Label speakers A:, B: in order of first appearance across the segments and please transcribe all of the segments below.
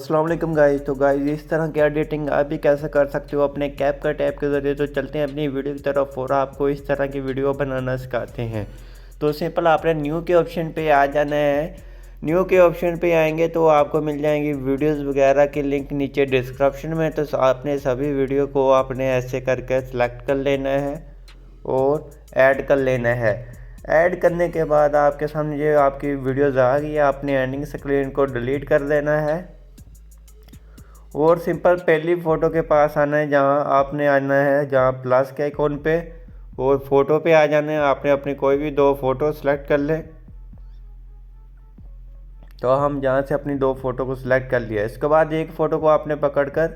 A: अस्सलाम वालेकुम गाइस। तो गाइस इस तरह की एडिटिंग आप भी कैसे कर सकते हो अपने कैपकट ऐप के ज़रिए। तो चलते हैं अपनी वीडियो की तरफ और आपको इस तरह की वीडियो बनाना सिखाते हैं। तो सिंपल आपने न्यू के ऑप्शन पे आ जाना है। न्यू के ऑप्शन पे आएंगे तो आपको मिल जाएंगी वीडियोस वगैरह की लिंक नीचे डिस्क्रिप्शन में। तो आपने सभी वीडियो को आपने ऐसे करके सिलेक्ट कर लेना है और ऐड कर लेना है। ऐड करने के बाद आपके सामने जो आपकी वीडियोज़ आ गई है, आपने एंडिंग स्क्रीन को डिलीट कर देना है और सिंपल पहली फ़ोटो के पास आना है, जहां आपने आना है जहां प्लस के आइकॉन पे, और फ़ोटो पे आ जाना है। आपने अपनी कोई भी दो फ़ोटो सेलेक्ट कर ले। तो हम जहां से अपनी दो फ़ोटो को सिलेक्ट कर लिया, इसके बाद एक फ़ोटो को आपने पकड़कर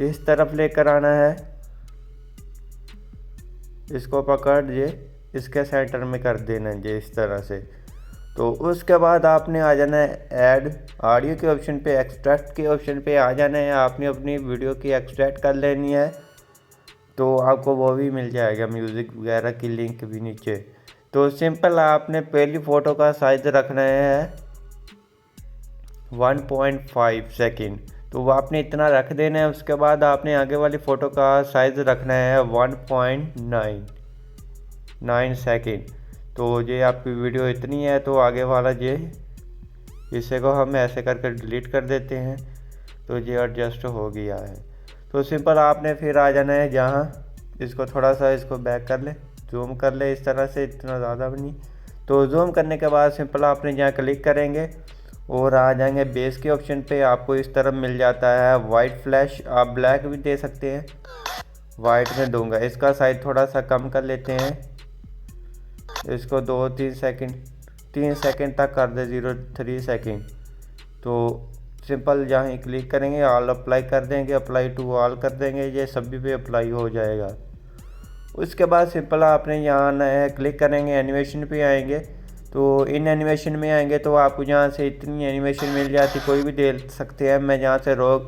A: इस तरफ लेकर आना है। इसको पकड़ जे इसके सेंटर में कर देना है जे इस तरह से। तो उसके बाद आपने आ जाना है ऐड ऑडियो के ऑप्शन पे, एक्सट्रैक्ट के ऑप्शन पे आ जाना है। आपने अपनी वीडियो की एक्सट्रैक्ट कर लेनी है तो आपको वो भी मिल जाएगा, म्यूज़िक वगैरह की लिंक भी नीचे। तो सिंपल आपने पहली फ़ोटो का साइज़ रखना है 1.5 सेकेंड, तो वो आपने इतना रख देना है। उसके बाद आपने आगे वाली फ़ोटो का साइज़ रखना है 1.9 सेकेंड। तो ये आपकी वीडियो इतनी है, तो आगे वाला ये इसे को हम ऐसे करके डिलीट कर देते हैं। तो ये एडजस्ट हो गया है। तो सिंपल आपने फिर आ जाना है जहाँ इसको थोड़ा सा इसको बैक कर ले, जूम कर ले इस तरह से, इतना ज़्यादा भी नहीं। तो जूम करने के बाद सिंपल आपने यहाँ क्लिक करेंगे और आ जाएंगे बेस के ऑप्शन पे। आपको इस तरफ मिल जाता है वाइट फ्लैश, आप ब्लैक भी दे सकते हैं, वाइट में दूंगा। इसका साइज थोड़ा सा कम कर लेते हैं, इसको 3 सेकंड तक कर दे, 0.3 सेकंड। तो सिंपल जहाँ ही क्लिक करेंगे ऑल अप्लाई कर देंगे, अप्लाई टू ऑल कर देंगे, ये सभी पे अप्लाई हो जाएगा। उसके बाद सिंपल आपने यहाँ आना है, क्लिक करेंगे एनिमेशन पे आएंगे। तो इन एनिमेशन में आएंगे तो आपको यहाँ से इतनी एनिमेशन मिल जाती, कोई भी दे सकते हैं। मैं यहाँ से रॉक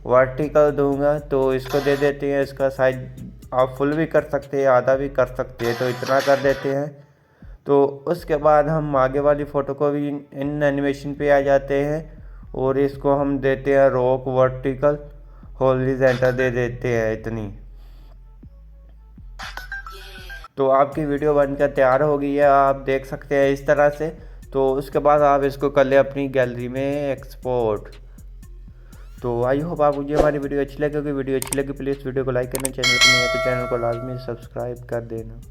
A: वर्टिकल दूंगा तो इसको दे देते हैं। इसका साइज आप फुल भी कर सकते हैं, आधा भी कर सकते हैं, तो इतना कर देते हैं। तो उसके बाद हम आगे वाली फ़ोटो को भी इन एनिमेशन पे आ जाते हैं और इसको हम देते हैं रॉक वर्टिकल हॉरिजॉन्टल दे देते हैं इतनी। तो आपकी वीडियो बनकर तैयार हो गई है, आप देख सकते हैं इस तरह से। तो उसके बाद आप इसको कर ले अपनी गैलरी में एक्सपोर्ट। तो आई होप आपको मुझे हमारी वीडियो अच्छी लगी होगी। वीडियो अच्छी लगी प्लीज़ वीडियो को लाइक करना, चैनल पर नहीं है तो चैनल को लाजमी सब्सक्राइब कर देना।